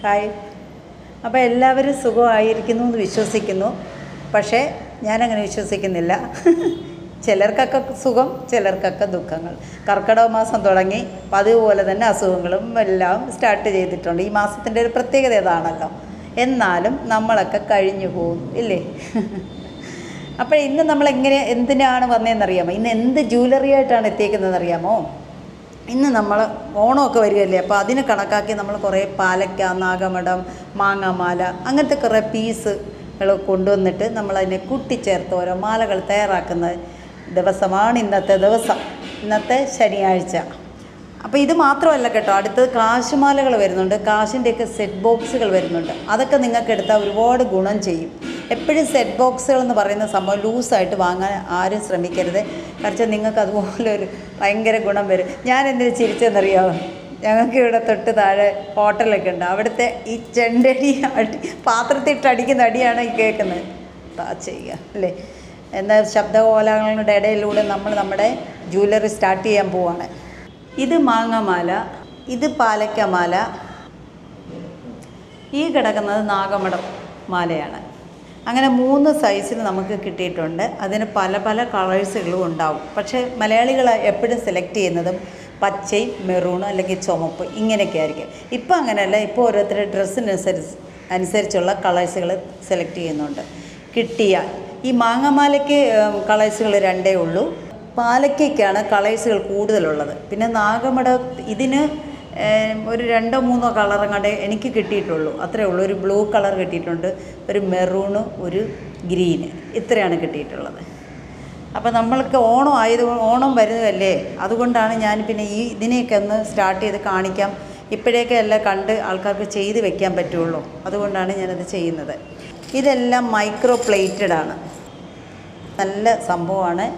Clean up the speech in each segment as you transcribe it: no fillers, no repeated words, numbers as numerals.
Hi. അപ്പോൾ എല്ലാവരും സുഖമായിരിക്കുന്നു എന്ന് വിശ്വസിക്കുന്നു. പക്ഷേ ഞാനങ്ങനെ വിശ്വസിക്കുന്നില്ല. ചിലർക്കൊക്കെ സുഖം, ചിലർക്കൊക്കെ ദുഃഖങ്ങൾ. കർക്കിടക മാസം തുടങ്ങി അതുപോലെ തന്നെ അസുഖങ്ങളും എല്ലാം സ്റ്റാർട്ട് ചെയ്തിട്ടുണ്ട്. ഈ മാസത്തിൻ്റെ ഒരു പ്രത്യേകത ഇതാണല്ലോ. എന്നാലും നമ്മളൊക്കെ കഴിഞ്ഞു പോകും ഇല്ലേ? അപ്പോൾ ഇന്ന് എന്തിനാണ് വന്നതെന്നറിയാമോ? ഇന്ന് എന്ത് ജ്വല്ലറി ആയിട്ടാണ് എത്തിയേക്കുന്നതെന്നറിയാമോ? ഇന്ന് നമ്മൾ ഓണമൊക്കെ വരികയല്ലേ. അപ്പോൾ അതിന് കണക്കാക്കി നമ്മൾ കുറേ പാലക്ക, നാഗമടം, മാങ്ങാമാല അങ്ങനത്തെ കുറേ പീസുകൾ കൊണ്ടുവന്നിട്ട് നമ്മളതിനെ കൂട്ടിച്ചേർത്ത് ഓരോ മാലകൾ തയ്യാറാക്കുന്ന ദിവസമാണ് ഇന്നത്തെ ശനിയാഴ്ച. അപ്പോൾ ഇത് മാത്രമല്ല കേട്ടോ, അടുത്തത് കാശുമാലകൾ വരുന്നുണ്ട്. കാശിൻ്റെയൊക്കെ സെറ്റ് ബോക്സുകൾ വരുന്നുണ്ട്. അതൊക്കെ നിങ്ങൾക്ക് എടുത്താൽ ഒരുപാട് ഗുണം ചെയ്യും. എപ്പോഴും സെറ്റ് ബോക്സുകൾ എന്ന് പറയുന്ന സംഭവം ലൂസായിട്ട് വാങ്ങാൻ ആരും ശ്രമിക്കരുത്. കാരണം നിങ്ങൾക്ക് അതുപോലെ ഒരു ഭയങ്കര ഗുണം വരും. ഞാൻ എന്തിനു ചിരിച്ചെന്നറിയാമോ? ഞങ്ങൾക്ക് ഇവിടെ തൊട്ട് താഴെ ഹോട്ടലൊക്കെ ഉണ്ട്. അവിടുത്തെ ഈ ചെണ്ടടി പാത്രത്തിട്ട് അടിക്കുന്ന അടിയാണ് ഈ കേൾക്കുന്നത്. എന്താ ചെയ്യുക അല്ലേ? എന്നാൽ ശബ്ദകോലാഹലങ്ങളുടെ ഇടയിലൂടെ നമ്മൾ നമ്മുടെ ജ്വല്ലറി സ്റ്റാർട്ട് ചെയ്യാൻ പോവാണ്. ഇത് മാങ്ങാമാല, ഇത് പാലക്കമാല, ഈ കിടക്കുന്നത് നാഗമടം മാലയാണ്. അങ്ങനെ 3 സൈസിൽ നമുക്ക് കിട്ടിയിട്ടുണ്ട്. അതിന് പല പല കളേഴ്സുകളും ഉണ്ടാവും. പക്ഷേ മലയാളികൾ എപ്പോഴും സെലക്ട് ചെയ്യുന്നതും പച്ചയും മെറൂണും അല്ലെങ്കിൽ ചുമപ്പ് ഇങ്ങനെയൊക്കെ ആയിരിക്കും. ഇപ്പോൾ അങ്ങനെയല്ല. ഇപ്പോൾ ഓരോരുത്തരുടെ ഡ്രസ്സിനനുസരിച്ചുള്ള കളേഴ്സുകൾ സെലക്ട് ചെയ്യുന്നുണ്ട്. കിട്ടിയാൽ ഈ മാങ്ങാമാലയ്ക്ക് കളേഴ്സുകൾ 2 ഉള്ളൂ. പാലയ്ക്കാണ് കളേഴ്സുകൾ കൂടുതലുള്ളത്. പിന്നെ നാഗമട ഇതിന് ഒരു 2-3 കളറങ്ങാണ്ട് എനിക്ക് കിട്ടിയിട്ടുള്ളൂ. അത്രയേ ഉള്ളൂ. ഒരു ബ്ലൂ കളർ കിട്ടിയിട്ടുണ്ട്, ഒരു മെറൂണ്, ഒരു ഗ്രീന്, ഇത്രയാണ് കിട്ടിയിട്ടുള്ളത്. അപ്പോൾ നമ്മൾക്ക് ഓണം വരുന്നതല്ലേ, അതുകൊണ്ടാണ് ഞാൻ പിന്നെ ഇതിനെയൊക്കെ ഒന്ന് സ്റ്റാർട്ട് ചെയ്ത് കാണിക്കാം. ഇപ്പോഴേക്കെ എല്ലാം കണ്ട് ആൾക്കാർക്ക് ചെയ്ത് വെക്കാൻ പറ്റുള്ളൂ. അതുകൊണ്ടാണ് ഞാനത് ചെയ്യുന്നത്. ഇതെല്ലാം മൈക്രോ പ്ലേറ്റഡ് ആണ്. നല്ല സംഭവമാണ്.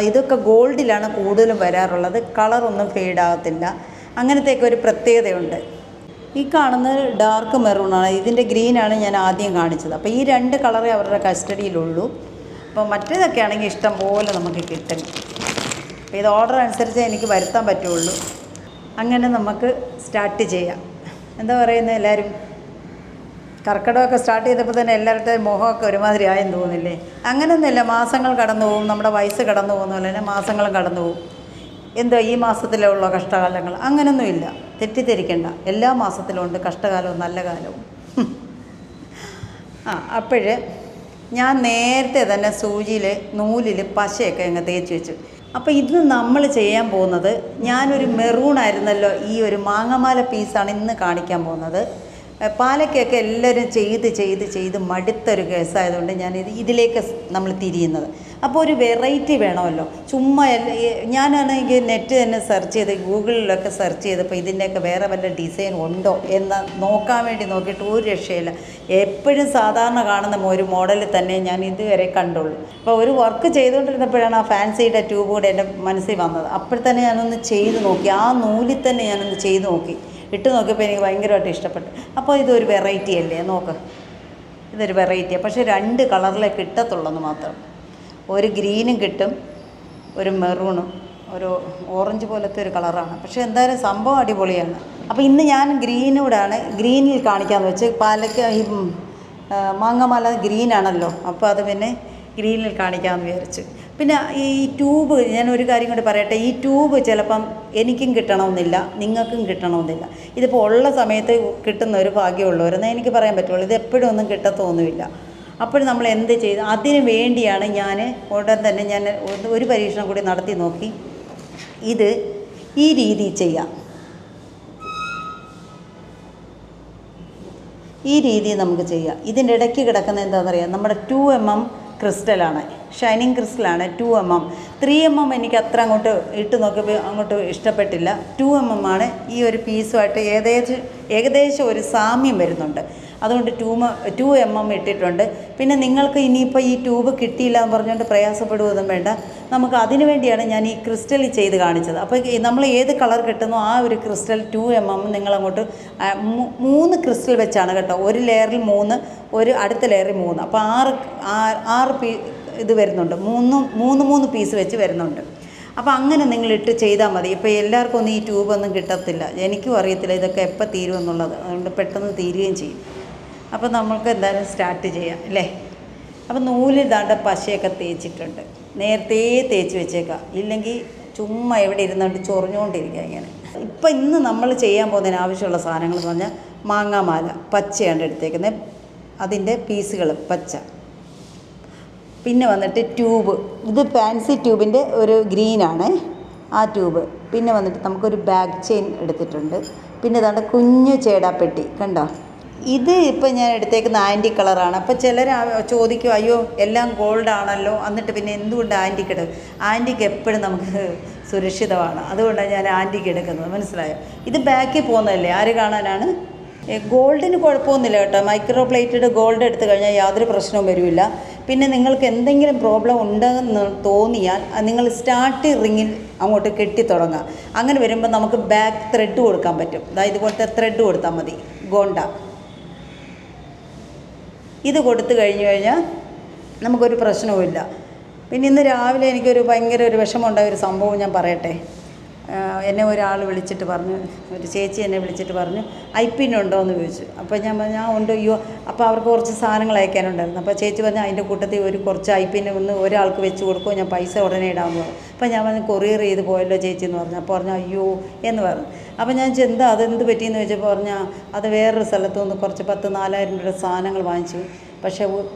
ഇതൊക്കെ ഗോൾഡിലാണ് കൂടുതലും വരാറുള്ളത്. കളറൊന്നും ഫെയ്ഡാകത്തില്ല. അങ്ങനത്തെയൊക്കെ ഒരു പ്രത്യേകതയുണ്ട്. ഈ കാണുന്നത് ഡാർക്ക് മെറൂണാണ്. ഇതിൻ്റെ ഗ്രീനാണ് ഞാൻ ആദ്യം കാണിച്ചത്. അപ്പോൾ ഈ 2 കളറേ അവരുടെ കസ്റ്റഡിയിലുള്ളൂ. അപ്പോൾ മറ്റേതൊക്കെ ആണെങ്കിൽ ഇഷ്ടം പോലെ നമുക്ക് കിട്ടും. അപ്പോൾ ഇത് ഓർഡർ അനുസരിച്ച് എനിക്ക് വരുത്താൻ പറ്റുള്ളൂ. അങ്ങനെ നമുക്ക് സ്റ്റാർട്ട് ചെയ്യാം. എന്താ പറയുന്നത് എല്ലാവരും? കർക്കിടകമൊക്കെ സ്റ്റാർട്ട് ചെയ്തപ്പോൾ തന്നെ എല്ലാവരുടെയും മുഖമൊക്കെ ഒരുമാതിരി ആയെന്ന് തോന്നില്ലേ? അങ്ങനെയൊന്നുമില്ല. മാസങ്ങൾ കടന്നു പോകും. നമ്മുടെ വയസ്സ് കടന്നു പോകുന്ന പോലെ തന്നെ മാസങ്ങളും കടന്നു പോകും. എന്തോ ഈ മാസത്തിലുള്ള കഷ്ടകാലങ്ങൾ അങ്ങനെയൊന്നുമില്ല. തെറ്റിദ്ധരിക്കണ്ട. എല്ലാ മാസത്തിലും ഉണ്ട് കഷ്ടകാലവും നല്ല കാലവും. അപ്പോൾ ഞാൻ നേരത്തെ തന്നെ സൂചിയിൽ നൂലിൽ പശയൊക്കെ അങ്ങ് തേച്ച് വെച്ചു. അപ്പോൾ ഇത് നമ്മൾ ചെയ്യാൻ പോകുന്നത്, ഞാനൊരു മെറൂണായിരുന്നല്ലോ, ഈ ഒരു മാങ്ങാമാല പീസാണ് ഇന്ന് കാണിക്കാൻ പോകുന്നത്. പാലക്കൊക്കെ എല്ലാവരും ചെയ്ത് മടുത്തൊരു കേസായതുകൊണ്ട് ഇതിലേക്ക് നമ്മൾ തിരിയുന്നത്. അപ്പോൾ ഒരു വെറൈറ്റി വേണമല്ലോ. ചുമ്മാ ഞാനാണെങ്കിൽ നെറ്റ് തന്നെ സെർച്ച് ചെയ്ത് ഗൂഗിളിലൊക്കെ സെർച്ച് ചെയ്തപ്പോൾ ഇതിൻ്റെയൊക്കെ വേറെ വല്ല ഡിസൈൻ ഉണ്ടോ എന്ന് നോക്കാൻ വേണ്ടി നോക്കിയിട്ട് ഒരു രക്ഷയില്ല. എപ്പോഴും സാധാരണ കാണുന്ന ഒരു മോഡലിൽ തന്നെ ഞാൻ ഇതുവരെ കണ്ടുള്ളൂ. അപ്പോൾ ഒരു വർക്ക് ചെയ്തുകൊണ്ടിരുന്നപ്പോഴാണ് ആ ഫാൻസിയുടെ ട്യൂബ് കൂടെ എൻ്റെ മനസ്സിൽ വന്നത്. അപ്പോൾ തന്നെ ഞാനൊന്ന് ചെയ്ത് നോക്കി. ആ നൂലിൽ തന്നെ ഞാനൊന്ന് ചെയ്ത് നോക്കി. ഇട്ട് നോക്കിയപ്പോൾ എനിക്ക് ഭയങ്കരമായിട്ട് ഇഷ്ടപ്പെട്ടു. അപ്പോൾ ഇതൊരു വെറൈറ്റി അല്ലേ? നോക്ക്, ഇതൊരു വെറൈറ്റിയാണ്. പക്ഷേ 2 കളറിലേ കിട്ടത്തുള്ളെന്ന് മാത്രം. ഒരു ഗ്രീനും കിട്ടും, ഒരു മെറൂണും, ഒരു ഓറഞ്ച് പോലത്തെ ഒരു കളറാണ്. പക്ഷേ എന്തായാലും സംഭവം അടിപൊളിയാണ്. അപ്പോൾ ഇന്ന് ഞാൻ ഗ്രീനിൽ കാണിക്കാമെന്ന് വെച്ച്. പാലയ്ക്ക് ഈ മാങ്ങാമാല ഗ്രീനാണല്ലോ, അപ്പോൾ അത് പിന്നെ ഗ്രീനിൽ കാണിക്കാമെന്ന് വിചാരിച്ചു. പിന്നെ ഈ ട്യൂബ്, ഞാനൊരു കാര്യം കൂടി പറയട്ടെ. ഈ ട്യൂബ് ചിലപ്പം എനിക്കും കിട്ടണമെന്നില്ല, നിങ്ങൾക്കും കിട്ടണമെന്നില്ല. ഇതിപ്പോൾ ഉള്ള സമയത്ത് കിട്ടുന്ന ഒരു ഭാഗ്യമുള്ളവരെന്നേ എനിക്ക് പറയാൻ പറ്റുള്ളൂ. ഇത് എപ്പോഴും ഒന്നും കിട്ടത്തൊന്നുമില്ല. അപ്പോൾ നമ്മൾ എന്ത് ചെയ്ത് അതിന് വേണ്ടിയാണ് ഞാൻ ഉടൻ തന്നെ ഒരു പരീക്ഷണം കൂടി നടത്തി നോക്കി. ഇത് ഈ രീതിയിൽ ചെയ്യാം. ഈ രീതിയിൽ നമുക്ക് ചെയ്യാം. ഇതിൻ്റെ ഇടയ്ക്ക് കിടക്കുന്ന എന്താണെന്നറിയാം? നമ്മുടെ 2mm ക്രിസ്റ്റലാണ്, ഷൈനിങ് ക്രിസ്റ്റലാണ്. 2mm 3mm എനിക്ക് അത്ര അങ്ങോട്ട് ഇട്ട് നോക്കിയപ്പോൾ അങ്ങോട്ട് ഇഷ്ടപ്പെട്ടില്ല. 2mm ആണ്. ഈ ഒരു പീസുമായിട്ട് ഏകദേശം ഒരു സാമ്യം വരുന്നുണ്ട്. അതുകൊണ്ട് 2mm ഇട്ടിട്ടുണ്ട്. പിന്നെ നിങ്ങൾക്ക് ഇനിയിപ്പോൾ ഈ ട്യൂബ് കിട്ടിയില്ല എന്ന് പറഞ്ഞുകൊണ്ട് പ്രയാസപ്പെടുകയൊന്നും വേണ്ട. നമുക്ക് അതിനു വേണ്ടിയാണ് ഞാൻ ഈ ക്രിസ്റ്റൽ ചെയ്ത് കാണിച്ചത്. അപ്പോൾ നമ്മൾ ഏത് കളർ കിട്ടുന്നോ ആ ഒരു ക്രിസ്റ്റൽ 2mm നിങ്ങളങ്ങോട്ട് 3 ക്രിസ്റ്റൽ വെച്ചാണ് കേട്ടോ. ഒരു ലെയറിൽ 3, ഒരു അടുത്ത ലെയറിൽ 3. അപ്പോൾ 6 ഇത് വരുന്നുണ്ട്. 3 പീസ് വെച്ച് വരുന്നുണ്ട്. അപ്പോൾ അങ്ങനെ നിങ്ങളിട്ട് ചെയ്താൽ മതി. ഇപ്പോൾ എല്ലാവർക്കും ഒന്നും ഈ ട്യൂബൊന്നും കിട്ടത്തില്ല, എനിക്കും അറിയത്തില്ല ഇതൊക്കെ എപ്പോൾ തീരുമെന്നുള്ളത്. അതുകൊണ്ട് പെട്ടെന്ന് തീരുകയും ചെയ്യും. അപ്പോൾ നമ്മൾക്ക് എന്തായാലും സ്റ്റാർട്ട് ചെയ്യാം അല്ലേ. അപ്പോൾ നൂലിൽ ദാണ്ട പശയൊക്കെ തേച്ചിട്ടുണ്ട്, നേരത്തെ തേച്ച് വെച്ചേക്കാം, ഇല്ലെങ്കിൽ ചുമ്മാ എവിടെ ഇരുന്നുകൊണ്ട് ചൊറിഞ്ഞുകൊണ്ടിരിക്കുക ഇങ്ങനെ. ഇപ്പം ഇന്ന് നമ്മൾ ചെയ്യാൻ പോകുന്നതിന് ആവശ്യമുള്ള സാധനങ്ങൾ എന്ന് പറഞ്ഞാൽ മാങ്ങാമാല പച്ചയാണ് എടുത്തേക്കുന്നത്, അതിൻ്റെ പീസുകൾ പച്ച. പിന്നെ വന്നിട്ട് ട്യൂബ്, ഇത് ഫാൻസി ട്യൂബിൻ്റെ ഒരു ഗ്രീനാണ് ആ ട്യൂബ്. പിന്നെ വന്നിട്ട് നമുക്കൊരു ബാക്ക് ചെയിൻ എടുത്തിട്ടുണ്ട്. പിന്നെ ഇതാണ്ട് കുഞ്ഞു ചേടാപ്പെട്ടി കണ്ടോ. ഇത് ഇപ്പം ഞാൻ എടുത്തേക്കുന്ന ആൻറ്റി കളറാണ്. അപ്പോൾ ചിലർ ചോദിക്കും, അയ്യോ എല്ലാം ഗോൾഡ് ആണല്ലോ, എന്നിട്ട് പിന്നെ എന്തുകൊണ്ട് ആൻറ്റിക്ക് എടുക്കും? ആൻറ്റിക്ക് എപ്പോഴും നമുക്ക് സുരക്ഷിതമാണ്, അതുകൊണ്ടാണ് ഞാൻ ആൻറ്റിക്ക് എടുക്കുന്നത്, മനസ്സിലായോ? ഇത് ബാക്കിൽ പോകുന്നതല്ലേ, ആര് കാണാനാണ്? ഗോൾഡിന് കുഴപ്പമൊന്നുമില്ല കേട്ടോ. മൈക്രോ പ്ലേറ്റഡ് ഗോൾഡ് എടുത്തു കഴിഞ്ഞാൽ യാതൊരു പ്രശ്നവും വരില്ല. പിന്നെ നിങ്ങൾക്ക് എന്തെങ്കിലും പ്രോബ്ലം ഉണ്ടെന്ന് തോന്നിയാൽ നിങ്ങൾ സ്റ്റാർട്ടിങ് റിങ്ങിൽ അങ്ങോട്ട് കെട്ടി തുടങ്ങുക. അങ്ങനെ വരുമ്പോൾ നമുക്ക് ബാക്ക് ത്രെഡ് കൊടുക്കാൻ പറ്റും. അതായത് ഇതുപോലത്തെ ത്രെഡ് കൊടുത്താൽ മതി, ഗോണ്ട. ഇത് കൊടുത്തു കഴിഞ്ഞാൽ നമുക്കൊരു പ്രശ്നവുമില്ല. പിന്നെ ഇന്ന് രാവിലെ എനിക്കൊരു ഭയങ്കര ഒരു വിഷമമുണ്ടായ ഒരു സംഭവം ഞാൻ പറയട്ടെ. എന്നെ ഒരാൾ വിളിച്ചിട്ട് പറഞ്ഞു, ഒരു ചേച്ചി എന്നെ വിളിച്ചിട്ട് പറഞ്ഞു ഐ-പിൻ ഉണ്ടോ എന്ന് ചോദിച്ചു. അപ്പോൾ ഞാൻ പറഞ്ഞു ഞാൻ ഉണ്ട്. അയ്യോ, അപ്പോൾ അവർക്ക് കുറച്ച് സാധനങ്ങൾ അയക്കാനുണ്ടായിരുന്നു. അപ്പോൾ ചേച്ചി പറഞ്ഞു അതിൻ്റെ കൂട്ടത്തിൽ കുറച്ച് ഐ-പിൻ ഒന്ന് ഒരാൾക്ക് വെച്ച് കൊടുക്കുമോ, ഞാൻ പൈസ ഉടനെ ഇടാമെന്ന് പറഞ്ഞു. അപ്പോൾ ഞാൻ പറഞ്ഞു കൊറിയർ ചെയ്ത് പോയല്ലോ ചേച്ചി എന്ന് പറഞ്ഞു. അപ്പോൾ പറഞ്ഞു അയ്യോ എന്ന് പറഞ്ഞു. അപ്പോൾ ഞാൻ എന്താ അതെന്ത് പറ്റിയെന്ന് ചോദിച്ചപ്പോൾ പറഞ്ഞാൽ അത് വേറൊരു സ്ഥലത്തു നിന്ന് കുറച്ച് 10,000-4,000 രൂപയുടെ സാധനങ്ങൾ വാങ്ങിച്ചു. പക്ഷേ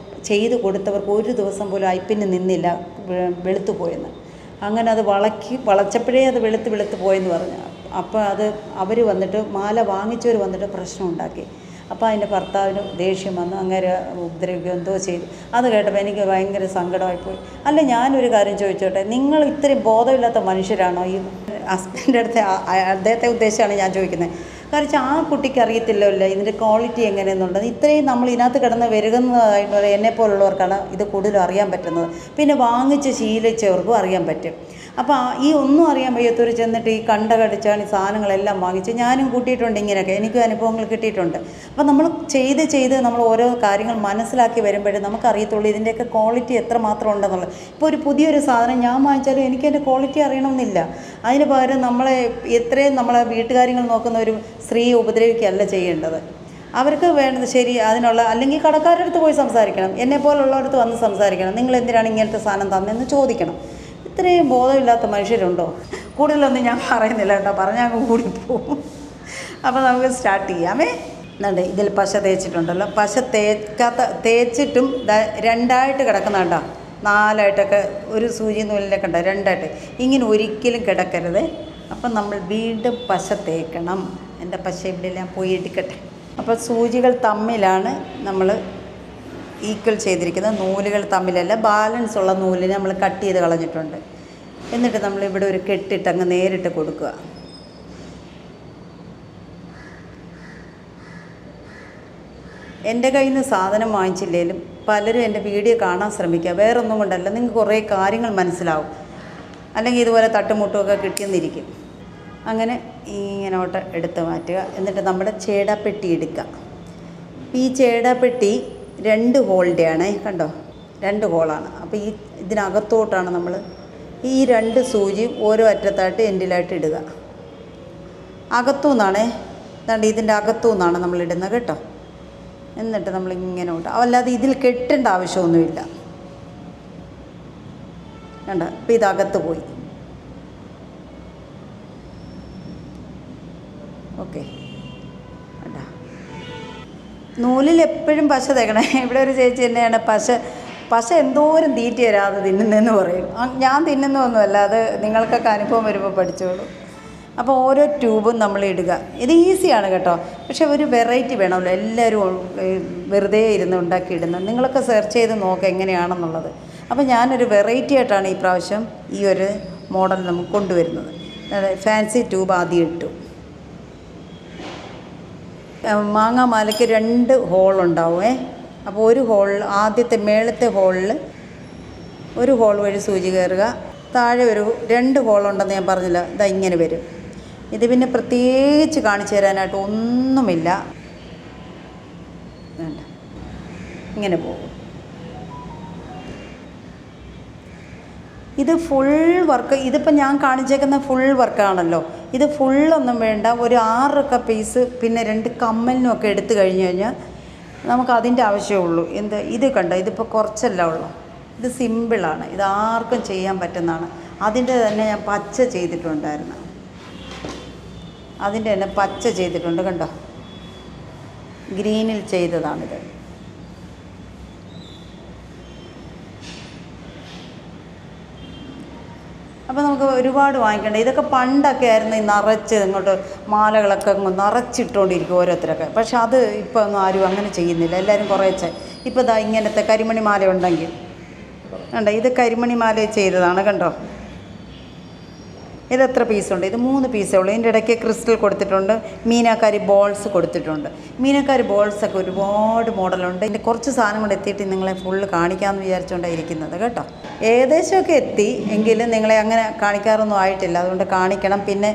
ചെയ്ത് കൊടുത്തവർക്ക് ഒരു ദിവസം പോലും ഐ-പിൻ നിന്നില്ല, വെളുത്തു പോയെന്ന്. അങ്ങനെ അത് വളച്ചപ്പോഴേ അത് വെളുത്ത് പോയെന്ന് പറഞ്ഞു. അപ്പോൾ അത് അവർ വന്നിട്ട് മാല വാങ്ങിച്ചവർ വന്നിട്ട് പ്രശ്നം ഉണ്ടാക്കി. അപ്പോൾ അതിൻ്റെ ഭർത്താവിന് ദേഷ്യം വന്നു, അങ്ങനെ ഉപദ്രവിക്കുക എന്തോ ചെയ്തു. അത് കേട്ടപ്പോൾ എനിക്ക് ഭയങ്കര സങ്കടമായിപ്പോയി. അല്ല, ഞാനൊരു കാര്യം ചോദിച്ചോട്ടെ, നിങ്ങൾ ഇത്രയും ബോധമില്ലാത്ത മനുഷ്യരാണോ? ഈ ഹസ്ബൻഡിൻ്റെ അടുത്ത് അദ്ദേഹത്തെ ഉദ്ദേശിച്ചാണ് ഞാൻ ചോദിക്കുന്നത്. കാരണം ആ കുട്ടിക്ക് അറിയത്തില്ലല്ലോ ഇതിൻ്റെ ക്വാളിറ്റി എങ്ങനെയെന്നുള്ളത്. ഇത്രയും നമ്മൾ ഇതിനകത്ത് കിടന്ന് വരുന്നതായിട്ടുള്ള എന്നെപ്പോലുള്ളവർക്കാണ് ഇത് കൂടുതലും അറിയാൻ പറ്റുന്നത്. പിന്നെ വാങ്ങിച്ച് ശീലിച്ചവർക്കും അറിയാൻ പറ്റും. അപ്പോൾ ഈ ഒന്നും അറിയാൻ വയ്യാത്തവർ ചെന്നിട്ട് ഈ കടിച്ചാണ് ഈ സാധനങ്ങളെല്ലാം വാങ്ങിച്ച്, ഞാനും കൂട്ടിയിട്ടുണ്ട് ഇങ്ങനെയൊക്കെ, എനിക്കും അനുഭവങ്ങൾ കിട്ടിയിട്ടുണ്ട്. അപ്പോൾ നമ്മൾ ചെയ്ത് നമ്മൾ ഓരോ കാര്യങ്ങൾ മനസ്സിലാക്കി വരുമ്പോഴും നമുക്കറിയത്തുള്ളൂ ഇതിൻ്റെയൊക്കെ ക്വാളിറ്റി എത്രമാത്രം ഉണ്ടെന്നുള്ളത്. ഇപ്പോൾ ഒരു പുതിയൊരു സാധനം ഞാൻ വാങ്ങിച്ചാലും എനിക്ക് അതിൻ്റെ ക്വാളിറ്റി അറിയണമെന്നില്ല. അതിന് പകരം എത്രയും നമ്മളെ വീട്ടുകാര്യങ്ങൾ നോക്കുന്ന ഒരു സ്ത്രീ ഉപദ്രവിക്കുകയല്ല ചെയ്യേണ്ടത്. അവർക്ക് വേണ്ടത് ശരി അതിനുള്ള, അല്ലെങ്കിൽ കടക്കാരുടെ അടുത്ത് പോയി സംസാരിക്കണം, എന്നെപ്പോലുള്ളവരടുത്ത് വന്ന് സംസാരിക്കണം, നിങ്ങൾ എന്തിനാണ് ഇങ്ങനത്തെ സാധനം തന്നെന്ന് ചോദിക്കണം. ഇത്രയും ബോധമില്ലാത്ത മനുഷ്യരുണ്ടോ? കൂടുതലൊന്നും ഞാൻ പറയുന്നില്ല കേട്ടോ, പറഞ്ഞാൽ കൂടിപ്പോവും. അപ്പോൾ നമുക്ക് സ്റ്റാർട്ട് ചെയ്യാമേ. എന്നുണ്ട് ഇതിൽ പശ തേച്ചിട്ടുണ്ടല്ലോ, പശ തേച്ചിട്ടും രണ്ടായിട്ട് കിടക്കുന്നുണ്ടോ, 4ആയിട്ടൊക്കെ ഒരു സൂചി നൂലിലൊക്കെ ഉണ്ട്, 2ആയിട്ട് ഇങ്ങനെ ഒരിക്കലും കിടക്കരുത്. അപ്പം നമ്മൾ വീണ്ടും പശ തേക്കണം. എൻ്റെ പശ ഇവിടെ ഞാൻ പോയി എടുക്കട്ടെ. അപ്പോൾ സൂചികൾ തമ്മിലാണ് നമ്മൾ ഈക്വൽ ചെയ്തിരിക്കുന്നത്, നൂലുകൾ തമ്മിലല്ല. ബാലൻസ് ഉള്ള നൂലിനെ നമ്മൾ കട്ട് ചെയ്ത് കളഞ്ഞിട്ടുണ്ട്. എന്നിട്ട് നമ്മളിവിടെ ഒരു കെട്ടിട്ട് അങ്ങ് നേരിട്ട് കൊടുക്കുക. എൻ്റെ കയ്യിൽ നിന്ന് സാധനം വാങ്ങിച്ചില്ലെങ്കിലും പലരും എൻ്റെ വീഡിയോ കാണാൻ ശ്രമിക്കുക. വേറൊന്നും കൊണ്ടല്ല, നിങ്ങൾക്ക് കുറേ കാര്യങ്ങൾ മനസ്സിലാവും. അല്ലെങ്കിൽ ഇതുപോലെ തട്ടുമുട്ടുമൊക്കെ കിട്ടിയെന്നിരിക്കും. അങ്ങനെ ഇങ്ങനോട്ട് എടുത്ത് മാറ്റുക. എന്നിട്ട് നമ്മുടെ ചേടാപ്പെട്ടി എടുക്കുക. ഈ ചേടാപ്പെട്ടി 2 ഹോളിൻ്റെ ആണ്, കണ്ടോ, 2 ഹോളാണ്. അപ്പോൾ ഇതിനകത്തോട്ടാണ് നമ്മൾ ഈ 2 സൂചിയും ഓരോ അറ്റത്തായിട്ട് എൻഡിലായിട്ട് ഇടുക. അകത്തുനിന്നാണേ, അതാണ്ട് ഇതിൻ്റെ അകത്തുനിന്നാണ് നമ്മൾ ഇടുന്നത് കേട്ടോ. എന്നിട്ട് നമ്മളിങ്ങനെ ഇട്ടാൽ, അല്ലാതെ ഇതിൽ കെട്ടേണ്ട ആവശ്യമൊന്നുമില്ല. കണ്ടോ, അപ്പോൾ ഇതകത്ത് പോയി. ഓക്കെ, കണ്ടോ. നൂലിൽ എപ്പോഴും പശ തേക്കണേ. ഇവിടെ ഒരു ചേച്ചി തന്നെയാണ് പശ എന്തോരം തീറ്റി തരാതെ തിന്നുന്നതെന്ന് പറയും. ഞാൻ തിന്നുന്നതൊന്നുമല്ല, അത് നിങ്ങൾക്കൊക്കെ അനുഭവം വരുമ്പോൾ പഠിച്ചോളൂ. അപ്പോൾ ഓരോ ട്യൂബും നമ്മൾ ഇടുക. ഇത് ഈസിയാണ് കേട്ടോ, പക്ഷേ ഒരു വെറൈറ്റി വേണമല്ലോ. എല്ലാവരും വെറുതെ ഇരുന്ന് ഉണ്ടാക്കിയിടുന്നത്. നിങ്ങളൊക്കെ സെർച്ച് ചെയ്ത് നോക്കുക എങ്ങനെയാണെന്നുള്ളത്. അപ്പോൾ ഞാനൊരു വെറൈറ്റി ആയിട്ടാണ് ഈ പ്രാവശ്യം ഈ ഒരു മോഡൽ നമുക്ക് കൊണ്ടുവരുന്നത്. ഫാൻസി ട്യൂബ് ആദ്യം ഇട്ടു. മാങ്ങാമാലയ്ക്ക് 2 ഹോളുണ്ടാവുമേ. അപ്പോൾ ഒരു ഹോളിൽ, ആദ്യത്തെ മേളത്തെ ഹോളിൽ ഒരു ഹോൾ വഴി സൂചി കയറുക. താഴെ ഒരു 2 ഹോളുണ്ടെന്ന് ഞാൻ പറഞ്ഞില്ല, ഇതാ ഇങ്ങനെ വരും. ഇത് പിന്നെ പ്രത്യേകിച്ച് കാണിച്ചു തരാനായിട്ട് ഒന്നുമില്ല, ഇങ്ങനെ പോകും. ഇത് ഫുൾ വർക്ക്, ഇതിപ്പോൾ ഞാൻ കാണിച്ചേക്കുന്ന ഫുൾ വർക്കാണല്ലോ. ഇത് ഫുള്ളൊന്നും വേണ്ട, ഒരു 6 പീസ് പിന്നെ 2 കമ്മലിനുമൊക്കെ എടുത്തു കഴിഞ്ഞ് കഴിഞ്ഞാൽ നമുക്ക് അതിൻ്റെ ആവശ്യമേ എന്ത് ഇത് കണ്ടോ, ഇതിപ്പോൾ കുറച്ചല്ല ഉള്ളൂ. ഇത് സിമ്പിളാണ്, ഇത് ആർക്കും ചെയ്യാൻ പറ്റുന്നതാണ്. അതിൻ്റെ തന്നെ ഞാൻ പച്ച ചെയ്തിട്ടുണ്ടായിരുന്നു, അതിൻ്റെ തന്നെ പച്ച ചെയ്തിട്ടുണ്ട് കണ്ടോ, ഗ്രീനിൽ ചെയ്തതാണിത്. അപ്പോൾ നമുക്ക് ഒരുപാട് വാങ്ങിക്കണ്ട. ഇതൊക്കെ പണ്ടൊക്കെ ആയിരുന്നു ഈ നിറച്ച് ഇങ്ങോട്ട് മാലകളൊക്കെ നിറച്ചിട്ടുകൊണ്ടിരിക്കും ഓരോരുത്തരൊക്കെ. പക്ഷെ അത് ഇപ്പോൾ ഒന്നും ആരും അങ്ങനെ ചെയ്യുന്നില്ല, എല്ലാവരും കുറേശ്ശെ. ഇപ്പോൾ ഇതാ ഇങ്ങനത്തെ കരിമണി മാല ഉണ്ടെങ്കിൽ കണ്ടോ, ഇത് കരിമണി മാല ചെയ്തതാണ് കണ്ടോ. ഇത് എത്ര പീസുണ്ട്? ഇത് 3 പീസേ ഉള്ളൂ. ഇതിൻ്റെ ഇടയ്ക്ക് ക്രിസ്റ്റൽ കൊടുത്തിട്ടുണ്ട്, മീനാക്കാരി ബോൾസ് കൊടുത്തിട്ടുണ്ട്. മീനാക്കാരി ബോൾസൊക്കെ ഒരുപാട് മോഡലുണ്ട്. ഇതിൻ്റെ കുറച്ച് സാധനം കൊണ്ട് എത്തിയിട്ട് നിങ്ങളെ ഫുള്ള് കാണിക്കാമെന്ന് വിചാരിച്ചുകൊണ്ടാണ് ഇരിക്കുന്നത് കേട്ടോ. ഏകദേശമൊക്കെ എത്തി എങ്കിലും നിങ്ങളെ അങ്ങനെ കാണിക്കാറൊന്നും ആയിട്ടില്ല, അതുകൊണ്ട് കാണിക്കണം. പിന്നെ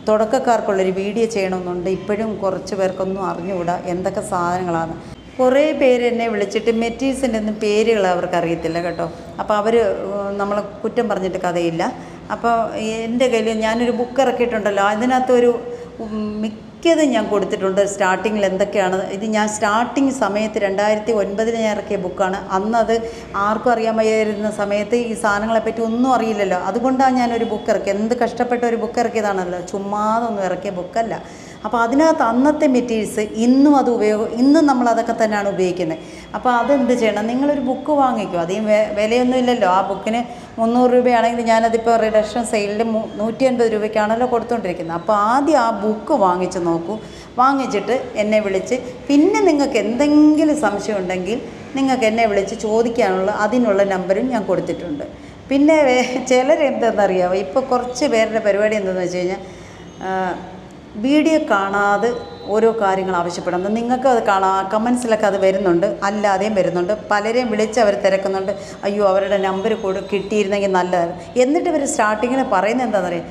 തുടക്കക്കാർക്കുള്ളൊരു വീഡിയോ ചെയ്യണമെന്നുണ്ട്. ഇപ്പോഴും കുറച്ച് പേർക്കൊന്നും അറിഞ്ഞുകൂടാ എന്തൊക്കെ സാധനങ്ങളാണ്. കുറേ പേര് എന്നെ വിളിച്ചിട്ട് മെറ്റീരിയൽസിൻ്റെ ഒന്നും പേരുകൾ അവർക്ക് അറിയത്തില്ല കേട്ടോ. അപ്പോൾ അവർ നമ്മളെ കുറ്റം പറഞ്ഞിട്ട് കഥയില്ല. അപ്പോൾ എൻ്റെ കയ്യിൽ ഞാനൊരു ബുക്ക് ഇറക്കിയിട്ടുണ്ടല്ലോ, അതിനകത്തൊരു മിക്കതും ഞാൻ കൊടുത്തിട്ടുണ്ട് സ്റ്റാർട്ടിങ്ങിൽ എന്തൊക്കെയാണ്. ഇത് ഞാൻ സ്റ്റാർട്ടിങ് സമയത്ത് 2009 ഞാൻ ഇറക്കിയ ബുക്കാണ്. അന്നത് ആർക്കും അറിയാൻ വയ്യായിരുന്ന സമയത്ത് ഈ സാധനങ്ങളെപ്പറ്റി ഒന്നും അറിയില്ലല്ലോ. അതുകൊണ്ടാണ് ഞാനൊരു ബുക്ക് ഇറക്കിയത്. എന്ത് കഷ്ടപ്പെട്ട ഒരു ബുക്ക് ഇറക്കിയതാണല്ലോ, ചുമ്മാതൊന്നും ഇറക്കിയ ബുക്കല്ല. അപ്പോൾ അതിനകത്ത് അന്നത്തെ മെറ്റീരിയൽസ് ഇന്നും അത് ഇന്നും നമ്മളതൊക്കെ തന്നെയാണ് ഉപയോഗിക്കുന്നത്. അപ്പോൾ അതെന്ത് ചെയ്യണം, നിങ്ങളൊരു ബുക്ക് വാങ്ങിക്കും, അധികം വിലയൊന്നും ഇല്ലല്ലോ. ആ ബുക്കിന് 300 രൂപയാണെങ്കിൽ ഞാനതിപ്പോൾ റിഡക്ഷൻ സെയിലിൽ 150 രൂപയ്ക്കാണല്ലോ കൊടുത്തുകൊണ്ടിരിക്കുന്നത്. അപ്പോൾ ആദ്യം ആ ബുക്ക് വാങ്ങിച്ച് നോക്കൂ. വാങ്ങിച്ചിട്ട് എന്നെ വിളിച്ച്, പിന്നെ നിങ്ങൾക്ക് എന്തെങ്കിലും സംശയം ഉണ്ടെങ്കിൽ നിങ്ങൾക്ക് എന്നെ വിളിച്ച് ചോദിക്കാനുള്ള അതിനുള്ള നമ്പരും ഞാൻ കൊടുത്തിട്ടുണ്ട്. പിന്നെ ചിലരെന്തെന്നറിയാമോ, ഇപ്പോൾ കുറച്ച് പേരുടെ പരിപാടി എന്താണെന്ന് വെച്ച് കഴിഞ്ഞാൽ വീഡിയോ കാണാതെ ഓരോ കാര്യങ്ങൾ ആവശ്യപ്പെടുന്നത്. നിങ്ങൾക്ക് അത് കമൻസിലൊക്കെ അത് വരുന്നുണ്ട്, അല്ലാതെയും വരുന്നുണ്ട്. പലരെയും വിളിച്ച് അവർ തിരക്കുന്നുണ്ട്, അയ്യോ അവരുടെ നമ്പർ കിട്ടിയിരുന്നെങ്കിൽ നല്ലതായിരുന്നു. എന്നിട്ട് ഇവർ സ്റ്റാർട്ടിങ്ങിൽ പറയുന്നത് എന്താണെന്നറിയാം,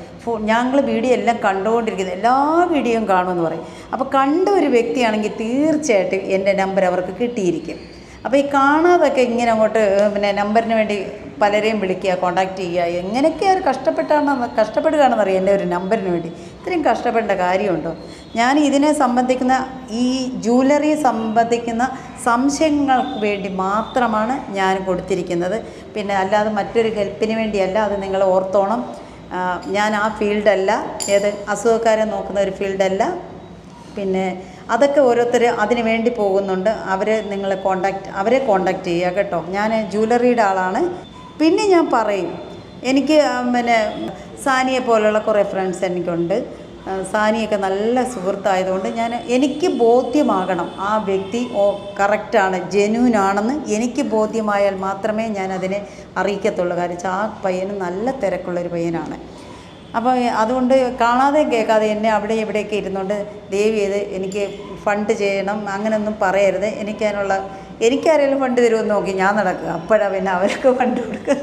ഞങ്ങൾ വീഡിയോ എല്ലാം കണ്ടുകൊണ്ടിരിക്കുന്നത്, എല്ലാ വീഡിയോയും കാണുമെന്ന് പറയും. അപ്പോൾ കണ്ട ഒരു വ്യക്തിയാണെങ്കിൽ തീർച്ചയായിട്ടും എൻ്റെ നമ്പർ അവർക്ക് കിട്ടിയിരിക്കും. അപ്പോൾ ഈ കാണാതൊക്കെ ഇങ്ങനെ അങ്ങോട്ട് പിന്നെ നമ്പറിന് വേണ്ടി പലരെയും വിളിക്കുക, കോൺടാക്റ്റ് ചെയ്യുക, എങ്ങനെയൊക്കെ അവർ കഷ്ടപ്പെടുകയാണെന്നറിയാം എൻ്റെ ഒരു നമ്പറിന് വേണ്ടി. ഇത്രയും കഷ്ടപ്പെടേണ്ട കാര്യമുണ്ടോ? ഞാൻ ഇതിനെ സംബന്ധിക്കുന്ന ഈ ജ്വല്ലറി സംബന്ധിക്കുന്ന സംശയങ്ങൾക്ക് വേണ്ടി മാത്രമാണ് ഞാൻ കൊടുത്തിരിക്കുന്നത്. പിന്നെ അല്ലാതെ മറ്റൊരു ഹെൽപ്പിന് വേണ്ടിയല്ല, അത് നിങ്ങൾ ഓർത്തോണം. ഞാൻ ആ ഫീൽഡല്ല, ഏത് അസുഖക്കാരെ നോക്കുന്ന ഒരു ഫീൽഡല്ല. പിന്നെ അതൊക്കെ ഓരോരുത്തർ അതിന് വേണ്ടി പോകുന്നുണ്ട്. അവരെ കോണ്ടാക്റ്റ് ചെയ്യുക കേട്ടോ. ഞാൻ ജ്വല്ലറിയുടെ ആളാണ്. പിന്നെ ഞാൻ പറയും, എനിക്ക് പിന്നെ സാനിയെ പോലുള്ള കുറേ ഫ്രണ്ട്സ് എനിക്കുണ്ട്. സാനിയൊക്കെ നല്ല സുഹൃത്തായതുകൊണ്ട് എനിക്ക് ബോധ്യമാകണം ആ വ്യക്തി കറക്റ്റാണ്, ജെന്യൂനാണെന്ന് എനിക്ക് ബോധ്യമായാൽ മാത്രമേ ഞാനതിനെ അറിയിക്കത്തുള്ളൂ. കാര്യം ആ പയ്യന് നല്ല തിരക്കുള്ളൊരു പയ്യനാണ്. അപ്പോൾ അതുകൊണ്ട് കാണാതെ കേൾക്കാതെ എന്നെ അവിടെ ഇവിടെയൊക്കെ ഇരുന്നുകൊണ്ട് ദയവ് ചെയ്ത് എനിക്ക് ഫണ്ട് ചെയ്യണം അങ്ങനെയൊന്നും പറയരുത്. എനിക്കാരെങ്കിലും ഫണ്ട് തരുമെന്ന് നോക്കി ഞാൻ നടക്കുക, അപ്പോഴാണ് പിന്നെ അവർക്ക് ഫണ്ട് കൊടുക്കുക.